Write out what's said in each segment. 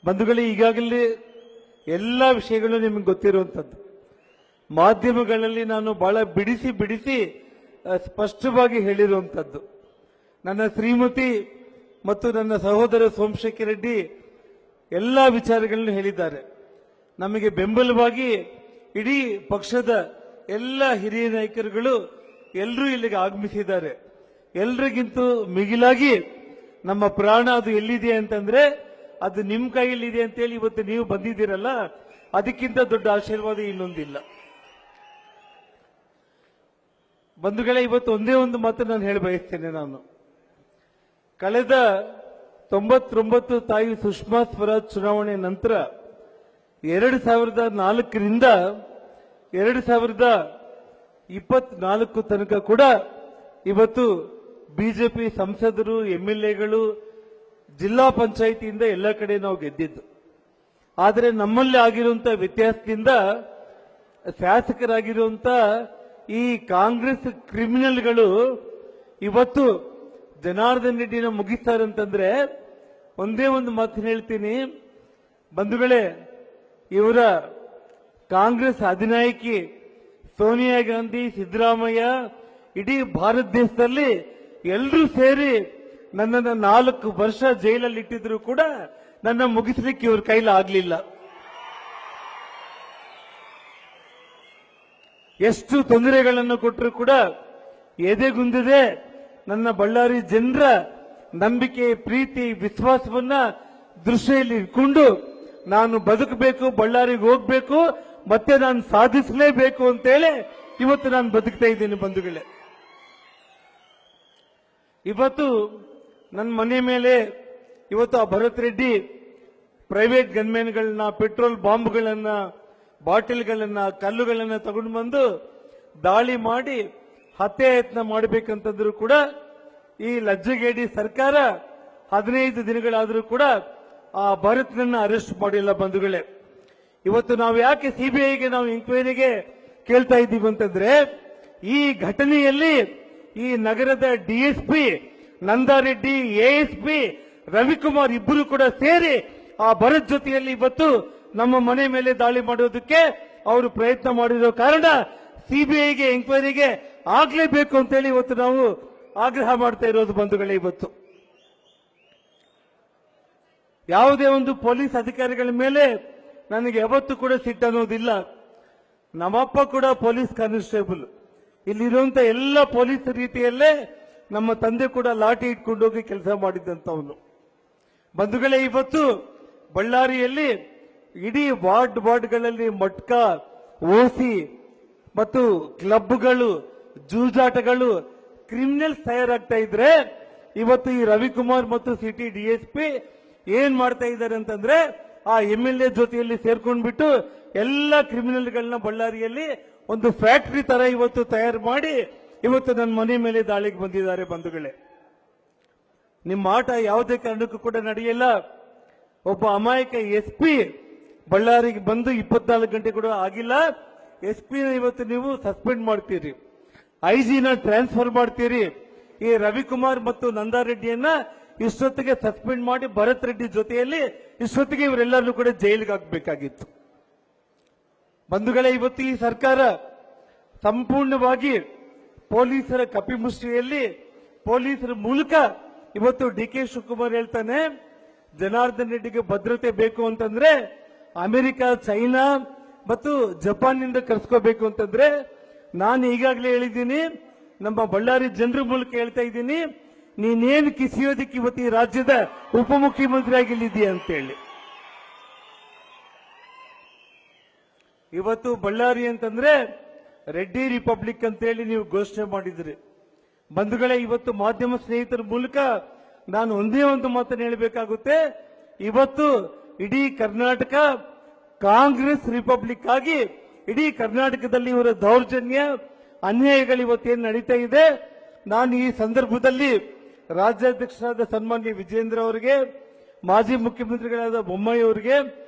ಬಂಧುಗಳೇ, ಈಗಾಗಲೇ ಎಲ್ಲ ವಿಷಯಗಳು ನಿಮಗೆ ಗೊತ್ತಿರುವಂಥದ್ದು. ಮಾಧ್ಯಮಗಳಲ್ಲಿ ನಾನು ಬಹಳ ಬಿಡಿಸಿ ಬಿಡಿಸಿ ಸ್ಪಷ್ಟವಾಗಿ ಹೇಳಿರುವಂಥದ್ದು. ನನ್ನ ಶ್ರೀಮತಿ ಮತ್ತು ನನ್ನ ಸಹೋದರ ಸೋಮಶೇಖರ್ ರೆಡ್ಡಿ ಎಲ್ಲ ವಿಚಾರಗಳನ್ನು ಹೇಳಿದ್ದಾರೆ. ನಮಗೆ ಬೆಂಬಲವಾಗಿ ಇಡೀ ಪಕ್ಷದ ಎಲ್ಲ ಹಿರಿಯ ನಾಯಕರುಗಳು ಎಲ್ಲರೂ ಇಲ್ಲಿಗೆ ಆಗಮಿಸಿದ್ದಾರೆ. ಎಲ್ರಿಗಿಂತ ಮಿಗಿಲಾಗಿ ನಮ್ಮ ಪ್ರಾಣ ಅದು ಎಲ್ಲಿದೆ ಅಂತಂದ್ರೆ ಅದು ನಿಮ್ಮ ಕೈಯಲ್ಲಿದೆ ಅಂತೇಳಿ ಇವತ್ತು ನೀವು ಬಂದಿದ್ದೀರಲ್ಲ, ಅದಕ್ಕಿಂತ ದೊಡ್ಡ ಆಶೀರ್ವಾದ ಇನ್ನೊಂದಿಲ್ಲ. ಬಂಧುಗಳೇ, ಇವತ್ತು ಒಂದೇ ಒಂದು ಮಾತು ನಾನು ಹೇಳ ಬಯಸ್ತೇನೆ. ನಾನು ಕಳೆದ 99 ತಾಯಿ ಸುಷ್ಮಾ ಸ್ವರಾಜ್ ಚುನಾವಣೆ ನಂತರ 2004ರಿಂದ 2024 ತನಕ ಕೂಡ ಇವತ್ತು ಬಿಜೆಪಿ ಸಂಸದರು, ಎಂಎಲ್ಎಗಳು, ಜಿಲ್ಲಾ ಪಂಚಾಯಿತಿಯಿಂದ ಎಲ್ಲ ಕಡೆ ನಾವು ಗೆದ್ದಿದ್ದು. ಆದರೆ ನಮ್ಮಲ್ಲಿ ಆಗಿರುವಂತಹ ವ್ಯತ್ಯಾಸದಿಂದ ಶಾಸಕರಾಗಿರುವಂತ ಈ ಕಾಂಗ್ರೆಸ್ ಕ್ರಿಮಿನಲ್ಗಳು ಇವತ್ತು ಜನಾರ್ದನ್ ರೆಡ್ಡಿನ ಮುಗಿಸ್ತಾರಂತಂದ್ರೆ ಒಂದೇ ಒಂದು ಮಾತು ಹೇಳ್ತೀನಿ ಬಂಧುಗಳೇ, ಇವರ ಕಾಂಗ್ರೆಸ್ ಅಧಿನಾಯಕಿ ಸೋನಿಯಾ ಗಾಂಧಿ, ಸಿದ್ದರಾಮಯ್ಯ, ಇಡೀ ಭಾರತ ದೇಶದಲ್ಲಿ ಎಲ್ಲರೂ ಸೇರಿ ನನ್ನನ್ನು 4 ವರ್ಷ ಜೈಲಲ್ಲಿ ಇಟ್ಟಿದ್ರು ಕೂಡ ನನ್ನ ಮುಗಿಸ್ಲಿಕ್ಕೆ ಇವ್ರ ಕೈಲಿ ಆಗ್ಲಿಲ್ಲ. ಎಷ್ಟು ತೊಂದರೆಗಳನ್ನು ಕೊಟ್ಟರು ಕೂಡ ಎದೆಗುಂದಿದೆ ನನ್ನ ಬಳ್ಳಾರಿ ಜನರ ನಂಬಿಕೆ, ಪ್ರೀತಿ, ವಿಶ್ವಾಸವನ್ನ ದೃಷ್ಟಿಯಲ್ಲಿ ಇಟ್ಕೊಂಡು ನಾನು ಬದುಕಬೇಕು, ಬಳ್ಳಾರಿಗೆ ಹೋಗ್ಬೇಕು, ಮತ್ತೆ ನಾನು ಸಾಧಿಸಲೇಬೇಕು ಅಂತೇಳಿ ಇವತ್ತು ನಾನು ಬದುಕ್ತಾ ಇದ್ದೀನಿ. ಬಂಧುಗಳೇ, ಇವತ್ತು ನನ್ನ ಮನೆ ಮೇಲೆ ಇವತ್ತು ಆ ಭರತ್ ರೆಡ್ಡಿ ಪ್ರೈವೇಟ್ ಗನ್ಮೆನ್ಗಳನ್ನ, ಪೆಟ್ರೋಲ್ ಬಾಂಬ್ಗಳನ್ನ, ಬಾಟಿಲ್ಗಳನ್ನ, ಕಲ್ಲುಗಳನ್ನ ತಗೊಂಡು ಬಂದು ದಾಳಿ ಮಾಡಿ ಹತ್ಯೆ ಯತ್ನ ಮಾಡಬೇಕಂತಂದ್ರೂ ಕೂಡ ಈ ಲಜ್ಜೆಗೇಡಿ ಸರ್ಕಾರ 15 ದಿನಗಳಾದರೂ ಕೂಡ ಆ ಭರತ್ನನ್ನ ಅರೆಸ್ಟ್ ಮಾಡಿಲ್ಲ. ಬಂಧುಗಳೇ, ಇವತ್ತು ನಾವು ಯಾಕೆ ಸಿಬಿಐಗೆ ನಾವು ಎಂಕ್ವೈರಿಗೆ ಕೇಳ್ತಾ ಇದ್ದೀವಿ ಅಂತಂದ್ರೆ, ಈ ಘಟನೆಯಲ್ಲಿ ಈ ನಗರದ ಡಿಎಸ್ಪಿ ನಂದಾರೆಡ್ಡಿ, ಎಎಸ್ಪಿ ರವಿಕುಮಾರ್ ಇಬ್ಬರು ಕೂಡ ಸೇರಿ ಆ ಭರತ್ ಜೊತೆಯಲ್ಲಿ ಇವತ್ತು ನಮ್ಮ ಮನೆ ಮೇಲೆ ದಾಳಿ ಮಾಡೋದಕ್ಕೆ ಅವರು ಪ್ರಯತ್ನ ಮಾಡಿರೋ ಕಾರಣ ಸಿಬಿಐಗೆ ಎಂಕ್ವೈರಿಗೆ ಆಗ್ಲೇಬೇಕು ಅಂತೇಳಿ ಇವತ್ತು ನಾವು ಆಗ್ರಹ ಮಾಡ್ತಾ ಇರೋದು. ಬಂಧುಗಳೇ, ಇವತ್ತು ಯಾವುದೇ ಒಂದು ಪೊಲೀಸ್ ಅಧಿಕಾರಿಗಳ ಮೇಲೆ ನನಗೆ ಯಾವತ್ತೂ ಕೂಡ ಸಿಟ್ಟು ಅನ್ನೋದಿಲ್ಲ. ನಮ್ಮಪ್ಪ ಕೂಡ ಪೊಲೀಸ್ ಕಾನ್ಸ್ಟೇಬಲ್. ಇಲ್ಲಿರುವಂತ ಎಲ್ಲ ಪೊಲೀಸ್ ರೀತಿಯಲ್ಲೇ ನಮ್ಮ ತಂದೆ ಕೂಡ ಲಾಠಿ ಇಟ್ಕೊಂಡು ಹೋಗಿ ಕೆಲಸ ಮಾಡಿದ್ದಂತವನು. ಬಂಧುಗಳೇ, ಇವತ್ತು ಬಳ್ಳಾರಿಯಲ್ಲಿ ಇಡೀ ವಾರ್ಡ್ಗಳಲ್ಲಿ ಮಟ್ಕ, ಓಸಿ ಮತ್ತು ಕ್ಲಬ್ಗಳು, ಜೂಜಾಟಗಳು, ಕ್ರಿಮಿನಲ್ಸ್ ತಯಾರಾಗ್ತಾ ಇದ್ರೆ ಇವತ್ತು ಈ ರವಿಕುಮಾರ್ ಮತ್ತು ಸಿಟಿ ಡಿಎಸ್ಪಿ ಏನ್ ಮಾಡ್ತಾ ಇದ್ದಾರೆ ಅಂತಂದ್ರೆ ಆ ಎಂಎಲ್ಎ ಜೊತೆಯಲ್ಲಿ ಸೇರ್ಕೊಂಡ್ಬಿಟ್ಟು ಎಲ್ಲ ಕ್ರಿಮಿನಲ್ಗಳನ್ನ ಬಳ್ಳಾರಿಯಲ್ಲಿ ಒಂದು ಫ್ಯಾಕ್ಟರಿ ತರ ಇವತ್ತು ತಯಾರು ಮಾಡಿ ಇವತ್ತು ನನ್ನ ಮನೆ ಮೇಲೆ ದಾಳಿಗೆ ಬಂದಿದ್ದಾರೆ. ಬಂಧುಗಳೇ, ನಿಮ್ಮ ಆಟ ಯಾವುದೇ ಕಾರಣಕ್ಕೂ ಕೂಡ ನಡೆಯಲ್ಲ. ಒಬ್ಬ ಅಮಾಯಕ ಎಸ್ಪಿ ಬಳ್ಳಾರಿಗೆ ಬಂದು 24 ಗಂಟೆ ಕೂಡ ಆಗಿಲ್ಲ. ಎಸ್ಪಿನ ಇವತ್ತು ನೀವು ಸಸ್ಪೆಂಡ್ ಮಾಡ್ತೀರಿ, ಐಜಿನ ಟ್ರಾನ್ಸ್ಫರ್ ಮಾಡ್ತೀರಿ. ಈ ರವಿಕುಮಾರ್ ಮತ್ತು ನಂದಾರೆಡ್ಡಿಯನ್ನ ಇಷ್ಟೊತ್ತಿಗೆ ಸಸ್ಪೆಂಡ್ ಮಾಡಿ ಭರತ್ ರೆಡ್ಡಿ ಜೊತೆಯಲ್ಲಿ ಇಷ್ಟೊತ್ತಿಗೆ ಇವರೆಲ್ಲರೂ ಕೂಡ ಜೈಲಿಗೆ ಹಾಕಬೇಕಾಗಿತ್ತು. ಬಂಧುಗಳೇ, ಇವತ್ತು ಈ ಸರ್ಕಾರ ಸಂಪೂರ್ಣವಾಗಿ ಪೊಲೀಸರ ಕಪಿಮುಷ್ಟಿಯಲ್ಲಿ, ಪೊಲೀಸರ ಮೂಲಕ ಇವತ್ತು ಡಿ.ಕೆ. ಶಿವಕುಮಾರ್ ಹೇಳ್ತಾನೆ ಜನಾರ್ದನ್ ರೆಡ್ಡಿಗೆ ಭದ್ರತೆ ಬೇಕು ಅಂತಂದ್ರೆ ಅಮೆರಿಕ, ಚೈನಾ ಮತ್ತು ಜಪಾನ್ನಿಂದ ಕರ್ಸ್ಕೋಬೇಕು ಅಂತಂದ್ರೆ ನಾನು ಈಗಾಗಲೇ ಹೇಳಿದ್ದೀನಿ, ನಮ್ಮ ಬಳ್ಳಾರಿ ಜನರ ಮೂಲಕ ಹೇಳ್ತಾ ಇದ್ದೀನಿ, ನೀನೇನು ಕಿಸಿಯೋದಕ್ಕೆ ಇವತ್ತು ಈ ರಾಜ್ಯದ ಉಪಮುಖ್ಯಮಂತ್ರಿ ಆಗಿಲ್ಲಿದ್ದೀಯ ಅಂತೇಳಿ. ಇವತ್ತು ಬಳ್ಳಾರಿ ಅಂತಂದ್ರೆ ರೆಡ್ಡಿ ರಿಪಬ್ಲಿಕ್ ಅಂತೇಳಿ ನೀವು ಘೋಷಣೆ ಮಾಡಿದ್ರಿ. ಬಂಧುಗಳೇ, ಇವತ್ತು ಮಾಧ್ಯಮ ಸ್ನೇಹಿತರ ಮೂಲಕ ನಾನು ಒಂದೇ ಒಂದು ಮಾತನ್ನು ಹೇಳಬೇಕಾಗುತ್ತೆ. ಇವತ್ತು ಇಡೀ ಕರ್ನಾಟಕ ಕಾಂಗ್ರೆಸ್ ರಿಪಬ್ಲಿಕ್ ಆಗಿ ಇಡೀ ಕರ್ನಾಟಕದಲ್ಲಿ ಇವರ ದೌರ್ಜನ್ಯ, ಅನ್ಯಾಯಗಳು ಇವತ್ತೇನು ನಡೀತಾ ಇದೆ. ನಾನು ಈ ಸಂದರ್ಭದಲ್ಲಿ ರಾಜ್ಯಾಧ್ಯಕ್ಷರಾದ ಸನ್ಮಾನ್ಯ ವಿಜೇಂದ್ರ ಅವರಿಗೆ, ಮಾಜಿ ಮುಖ್ಯಮಂತ್ರಿಗಳಾದ ಬೊಮ್ಮಾಯಿ ಅವರಿಗೆ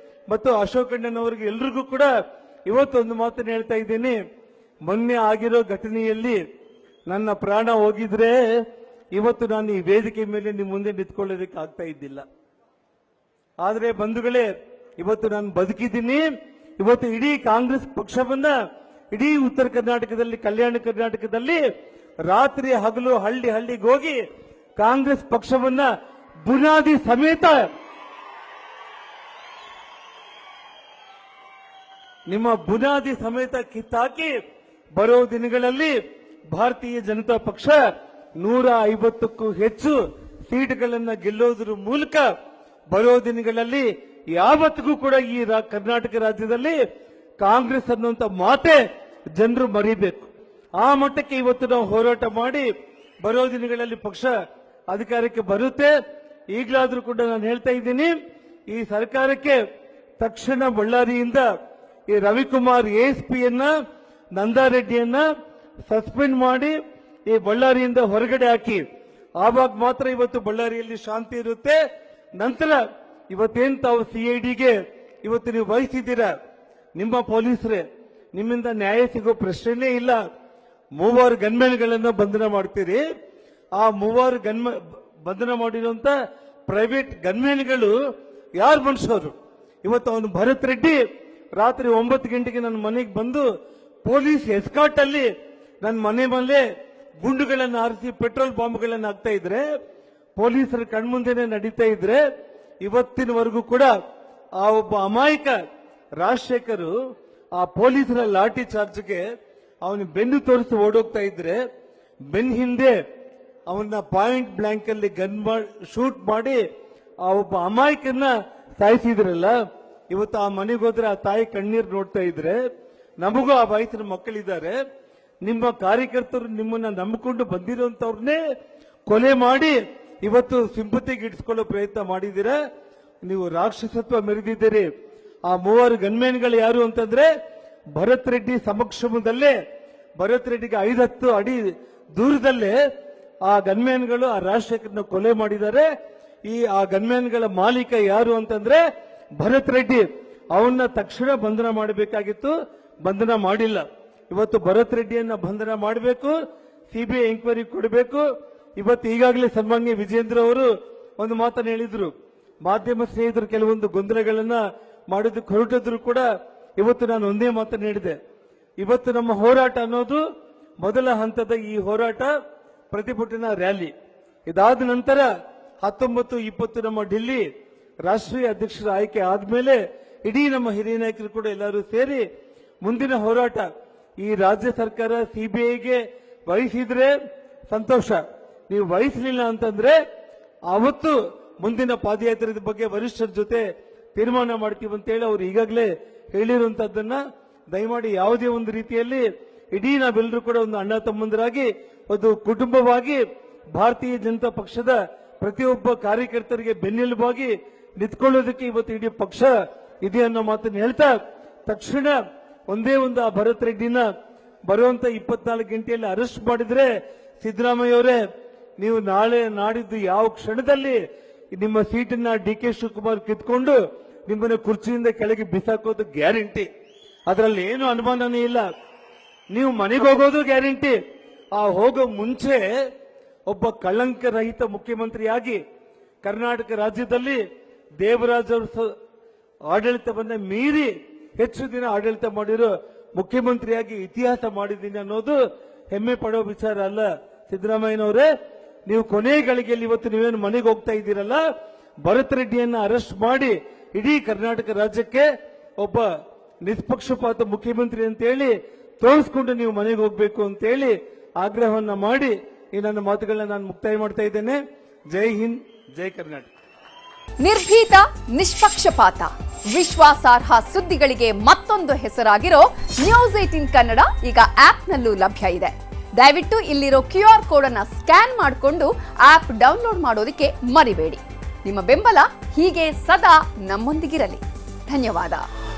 ಮತ್ತು ಅಶೋಕ್ ಅಣ್ಣನ್ ಅವರಿಗೆ ಎಲ್ರಿಗೂ ಕೂಡ ಇವತ್ತೊಂದು ಮಾತನ್ನು ಹೇಳ್ತಾ ಇದ್ದೀನಿ. ಮೊನ್ನೆ ಆಗಿರೋ ಘಟನೆಯಲ್ಲಿ ನನ್ನ ಪ್ರಾಣ ಹೋಗಿದ್ರೆ ಇವತ್ತು ನಾನು ಈ ವೇದಿಕೆ ಮೇಲೆ ನಿಮ್ಮ ಮುಂದೆ ನಿಂತ್ಕೊಳ್ಳೋದಕ್ಕೆ ಆಗ್ತಾ ಇದ್ದಿಲ್ಲ. ಆದರೆ ಬಂಧುಗಳೇ, ಇವತ್ತು ನಾನು ಬದುಕಿದ್ದೀನಿ. ಇವತ್ತು ಇಡೀ ಕಾಂಗ್ರೆಸ್ ಪಕ್ಷವನ್ನ ಇಡೀ ಉತ್ತರ ಕರ್ನಾಟಕದಲ್ಲಿ, ಕಲ್ಯಾಣ ಕರ್ನಾಟಕದಲ್ಲಿ ರಾತ್ರಿ ಹಗಲು ಹಳ್ಳಿ ಹಳ್ಳಿಗೆ ಹೋಗಿ ಕಾಂಗ್ರೆಸ್ ಪಕ್ಷವನ್ನ ಬುನಾದಿ ಸಮೇತ ನಿಮ್ಮ ಬುನಾದಿ ಸಮೇತ ಕಿತ್ತಾಕಿ ಬರೋ ದಿನಗಳಲ್ಲಿ ಭಾರತೀಯ ಜನತಾ ಪಕ್ಷ 150ಕ್ಕೂ ಹೆಚ್ಚು ಸೀಟ್ಗಳನ್ನು ಗೆಲ್ಲೋದ್ರ ಮೂಲಕ ಬರೋ ದಿನಗಳಲ್ಲಿ ಯಾವತ್ತಿಗೂ ಕೂಡ ಈ ಕರ್ನಾಟಕ ರಾಜ್ಯದಲ್ಲಿ ಕಾಂಗ್ರೆಸ್ ಅನ್ನುವಂತ ಮಾತೆ ಜನರು ಮರಿಬೇಕು. ಆ ಮಟ್ಟಕ್ಕೆ ಇವತ್ತು ನಾವು ಹೋರಾಟ ಮಾಡಿ ಬರೋ ದಿನಗಳಲ್ಲಿ ಪಕ್ಷ ಅಧಿಕಾರಕ್ಕೆ ಬರುತ್ತೆ. ಈಗಲಾದ್ರೂ ಕೂಡ ನಾನು ಹೇಳ್ತಾ ಇದ್ದೀನಿ, ಈ ಸರ್ಕಾರಕ್ಕೆ ತಕ್ಷಣ ಬಳ್ಳಾರಿಯಿಂದ ಈ ರವಿಕುಮಾರ್ ಎಎಸ್ಪಿಯನ್ನ, ನಂದಾರೆಡ್ಡಿಯನ್ನ ಸಸ್ಪೆಂಡ್ ಮಾಡಿ ಈ ಬಳ್ಳಾರಿಯಿಂದ ಹೊರಗಡೆ ಹಾಕಿ. ಆವಾಗ ಮಾತ್ರ ಇವತ್ತು ಬಳ್ಳಾರಿಯಲ್ಲಿ ಶಾಂತಿ ಇರುತ್ತೆ. ನಂತರ ಇವತ್ತೇನ್ ತಾವು ಸಿಐಡಿಗೆ ಇವತ್ತು ನೀವು ವಹಿಸಿದ್ದೀರಾ, ನಿಮ್ಮ ಪೊಲೀಸರೇ, ನಿಮ್ಮಿಂದ ನ್ಯಾಯ ಸಿಗೋ ಪ್ರಶ್ನೆನೇ ಇಲ್ಲ. 3 ಗನ್ಮ್ಯಾನ್ಗಳನ್ನು ಬಂಧನ ಮಾಡ್ತೀರಿ. ಆ 3 ಬಂಧನ ಮಾಡಿರುವಂತ ಪ್ರೈವೇಟ್ ಗನ್ಮ್ಯಾನ್ಗಳು ಯಾರು ಮನುಷ್ಯರು? ಇವತ್ತು ಅವನು ಭರತ್ ರೆಡ್ಡಿ ರಾತ್ರಿ 9 ಗಂಟೆಗೆ ನನ್ನ ಮನೆಗೆ ಬಂದು ಪೊಲೀಸ್ ಎಸ್ಕಾಟ್ ಅಲ್ಲಿ ನನ್ನ ಮನೆ ಮೇಲೆ ಗುಂಡುಗಳನ್ನು ಹಾರಿಸಿ ಪೆಟ್ರೋಲ್ ಬಾಂಬ್ಗಳನ್ನು ಹಾಕ್ತಾ ಇದ್ರೆ, ಪೊಲೀಸರ ಕಣ್ಮುಂದೆನೆ ನಡೀತಾ ಇದ್ರೆ, ಇವತ್ತಿನವರೆಗೂ ಕೂಡ ಆ ಒಬ್ಬ ಅಮಾಯಕ ರಾಜಶೇಖರ್ ಆ ಪೊಲೀಸರ ಲಾಠಿ ಚಾರ್ಜ್ಗೆ ಅವನು ಬೆನ್ನು ತೋರಿಸಿ ಓಡೋಗ್ತಾ ಇದ್ರೆ, ಬೆನ್ ಹಿಂದೆ ಅವನ್ನ ಪಾಯಿಂಟ್ ಬ್ಲಾಂಕ್ ಅಲ್ಲಿ ಶೂಟ್ ಮಾಡಿ ಆ ಒಬ್ಬ ಅಮಾಯಕನ್ನ ಸಾಯಿಸಿದ್ರಲ್ಲ. ಇವತ್ತು ಆ ಮನೆಗೆ ಹೋದ್ರೆ ಆ ತಾಯಿ ಕಣ್ಣೀರು ನೋಡ್ತಾ ಇದ್ರೆ, ನಮಗೂ ಆ ವಯಸ್ಸಿನ ಮಕ್ಕಳಿದ್ದಾರೆ. ನಿಮ್ಮ ಕಾರ್ಯಕರ್ತರು ನಿಮ್ಮನ್ನ ನಂಬಿಕೊಂಡು ಬಂದಿರುವಂತವ್ರನ್ನೇ ಕೊಲೆ ಮಾಡಿ ಇವತ್ತು ಸಿಂಪತಿಗೆ ಇಡಿಸ್ಕೊಳ್ಳೋ ಪ್ರಯತ್ನ ಮಾಡಿದ್ದೀರಾ. ನೀವು ರಾಕ್ಷಸತ್ವ ಮೆರೆದಿದ್ದೀರಿ. ಆ 3 ಗನ್ಮ್ಯಾನ್ಗಳು ಯಾರು ಅಂತಂದ್ರೆ, ಭರತ್ ರೆಡ್ಡಿ ಸಮಕ್ಷಮದಲ್ಲೇ, ಭರತ್ ರೆಡ್ಡಿಗೆ 5-10 ಅಡಿ ದೂರದಲ್ಲೇ ಆ ಗನ್ಮ್ಯಾನ್ಗಳು ಆ ರಾಜಶೇಖರ್ನ ಕೊಲೆ ಮಾಡಿದ್ದಾರೆ. ಆ ಗನ್ಮ್ಯಾನ್ಗಳ ಮಾಲೀಕ ಯಾರು ಅಂತಂದ್ರೆ ಭರತ್ ರೆಡ್ಡಿ. ಅವನ್ನ ತಕ್ಷಣ ಬಂಧನ ಮಾಡಬೇಕಾಗಿತ್ತು, ಬಂಧನ ಮಾಡಿಲ್ಲ. ಇವತ್ತು ಭರತ್ ರೆಡ್ಡಿಯನ್ನ ಬಂಧನ ಮಾಡಬೇಕು, ಸಿಬಿಐ ಎಂಕ್ವೈರಿ ಕೊಡಬೇಕು. ಇವತ್ತು ಈಗಾಗಲೇ ಸನ್ಮಾನ್ಯ ವಿಜೇಂದ್ರ ಅವರು ಒಂದು ಮಾತನ್ನು ಹೇಳಿದ್ರು, ಮಾಧ್ಯಮ ಸ್ನೇಹಿತರು ಕೆಲವೊಂದು ಗೊಂದಲಗಳನ್ನ ಮಾಡೋದಕ್ಕೆ ಹೊರಟಿದ್ರು ಕೂಡ ಇವತ್ತು ನಾನು ಒಂದೇ ಮಾತನ್ನು ಹೇಳಿದೆ. ಇವತ್ತು ನಮ್ಮ ಹೋರಾಟ ಅನ್ನೋದು ಮೊದಲ ಹಂತದ ಈ ಹೋರಾಟ ಪ್ರತಿಭಟನಾ ರ್ಯಾಲಿ. ಇದಾದ ನಂತರ 19-20 ನಮ್ಮ ఢిల్లీ ರಾಷ್ಟ್ರೀಯ ಅಧ್ಯಕ್ಷರ ಆಯ್ಕೆ ಆದ್ಮೇಲೆ ಇಡೀ ನಮ್ಮ ಹಿರಿಯ ನಾಯಕರು ಕೂಡ ಎಲ್ಲರೂ ಸೇರಿ ಮುಂದಿನ ಹೋರಾಟ ಈ ರಾಜ್ಯ ಸರ್ಕಾರ ಸಿಬಿಐಗೆ ವಹಿಸಿದ್ರೆ ಸಂತೋಷ, ನೀವು ವಹಿಸಲಿಲ್ಲ ಅಂತಂದ್ರೆ ಅವತ್ತು ಮುಂದಿನ ಪಾದಯಾತ್ರೆ ಬಗ್ಗೆ ವರಿಷ್ಠರ ಜೊತೆ ತೀರ್ಮಾನ ಮಾಡ್ತೀವಿ ಅಂತೇಳಿ ಅವರು ಈಗಾಗಲೇ ಹೇಳಿರುವಂತದ್ದನ್ನ ದಯಮಾಡಿ ಯಾವುದೇ ಒಂದು ರೀತಿಯಲ್ಲಿ ಇಡೀ ನಾವೆಲ್ಲರೂ ಕೂಡ ಒಂದು ಅಣ್ಣ ತಮ್ಮಂದರಾಗಿ ಒಂದು ಕುಟುಂಬವಾಗಿ ಭಾರತೀಯ ಜನತಾ ಪಕ್ಷದ ಪ್ರತಿಯೊಬ್ಬ ಕಾರ್ಯಕರ್ತರಿಗೆ ಬೆನ್ನೆಲುಬಾಗಿ ನಿಂತ್ಕೊಳ್ಳೋದಕ್ಕೆ ಇವತ್ತು ಇಡೀ ಪಕ್ಷ ಇದೆ ಅನ್ನೋ ಮಾತನ್ನು ಹೇಳ್ತಾ, ತಕ್ಷಣ ಒಂದೇ ಒಂದು ಆ ಭರತ್ ರೆಡ್ಡಿನ ಬರುವಂತ 24 ಗಂಟೆಯಲ್ಲಿ ಅರೆಸ್ಟ್ ಮಾಡಿದ್ರೆ, ಸಿದ್ದರಾಮಯ್ಯ ಅವರೇ ನೀವು ನಾಳೆ ನಾಡಿದ್ದು ಯಾವ ಕ್ಷಣದಲ್ಲಿ ನಿಮ್ಮ ಸೀಟನ್ನ DK ಶಿವಕುಮಾರ್ ಕಿತ್ಕೊಂಡು ನಿಮ್ಮನ್ನ ಕುರ್ಚಿಯಿಂದ ಕೆಳಗೆ ಬಿಸಾಕೋದು ಗ್ಯಾರಂಟಿ. ಅದರಲ್ಲಿ ಏನು ಅನುಮಾನನೇ ಇಲ್ಲ. ನೀವು ಮನೆಗೆ ಹೋಗೋದು ಗ್ಯಾರಂಟಿ. ಆ ಹೋಗೋ ಮುಂಚೆ ಒಬ್ಬ ಕಳಂಕ ರಹಿತ ಮುಖ್ಯಮಂತ್ರಿಯಾಗಿ ಕರ್ನಾಟಕ ರಾಜ್ಯದಲ್ಲಿ ದೇವರಾಜ್ ಅವರ ಆಡಳಿತವನ್ನ ಮೀರಿ ಹೆಚ್ಚು ದಿನ ಆಡಳಿತ ಮಾಡಿರೋ ಮುಖ್ಯಮಂತ್ರಿಯಾಗಿ ಇತಿಹಾಸ ಮಾಡಿದ್ದೀನಿ ಅನ್ನೋದು ಹೆಮ್ಮೆ ಪಡೋ ವಿಚಾರ ಅಲ್ಲ. ಸಿದ್ದರಾಮಯ್ಯನವರೇ, ನೀವು ಕೊನೆ ಗಳಿಗೆಯಲ್ಲಿ ಇವತ್ತು ನೀವೇನು ಮನೆಗೆ ಹೋಗ್ತಾ ಇದ್ದೀರಲ್ಲ, ಭರತ್ ರೆಡ್ಡಿಯನ್ನ ಅರೆಸ್ಟ್ ಮಾಡಿ ಇಡೀ ಕರ್ನಾಟಕ ರಾಜ್ಯಕ್ಕೆ ಒಬ್ಬ ನಿಷ್ಪಕ್ಷಪಾತ ಮುಖ್ಯಮಂತ್ರಿ ಅಂತೇಳಿ ತೋರಿಸ್ಕೊಂಡು ನೀವು ಮನೆಗೆ ಹೋಗ್ಬೇಕು ಅಂತೇಳಿ ಆಗ್ರಹವನ್ನ ಮಾಡಿ ಈ ನನ್ನ ಮಾತುಗಳನ್ನ ನಾನು ಮುಕ್ತಾಯ ಮಾಡ್ತಾ ಇದ್ದೇನೆ. ಜೈ ಹಿಂದ್, ಜೈ ಕರ್ನಾಟಕ. ನಿರ್ಭೀತ, ನಿಷ್ಪಕ್ಷಪಾತ, ವಿಶ್ವಾಸಾರ್ಹ ಸುದ್ದಿಗಳಿಗೆ ಮತ್ತೊಂದು ಹೆಸರಾಗಿರೋ ನ್ಯೂಸ್18 ಕನ್ನಡ ಈಗ ಆಪ್ನಲ್ಲೂ ಲಭ್ಯ ಇದೆ. ದಯವಿಟ್ಟು ಇಲ್ಲಿರೋ QR ಕೋಡ್ ಅನ್ನ ಸ್ಕ್ಯಾನ್ ಮಾಡಿಕೊಂಡು ಆಪ್ ಡೌನ್ಲೋಡ್ ಮಾಡೋದಕ್ಕೆ ಮರಿಬೇಡಿ. ನಿಮ್ಮ ಬೆಂಬಲ ಹೀಗೆ ಸದಾ ನಮ್ಮೊಂದಿಗಿರಲಿ. ಧನ್ಯವಾದ.